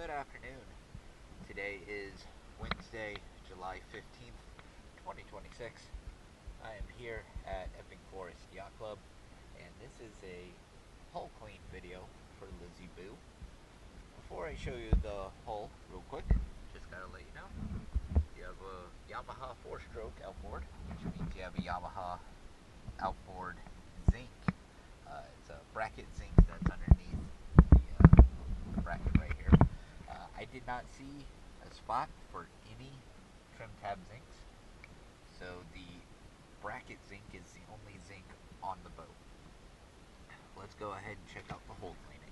Good afternoon. Today is Wednesday, July 15th, 2026. I am here at Epping Forest Yacht Club, and this is a hull clean video for Lizzy Boo. Before I show you the hull real quick, just gotta let you know, you have a Yamaha 4-stroke outboard, which means you have a Yamaha outboard zinc. It's a bracket zinc that's underneath the bracket right here. I did not see a spot for any trim tab zincs, so the bracket zinc is the only zinc on the boat. Let's go ahead and check out the hull cleaning.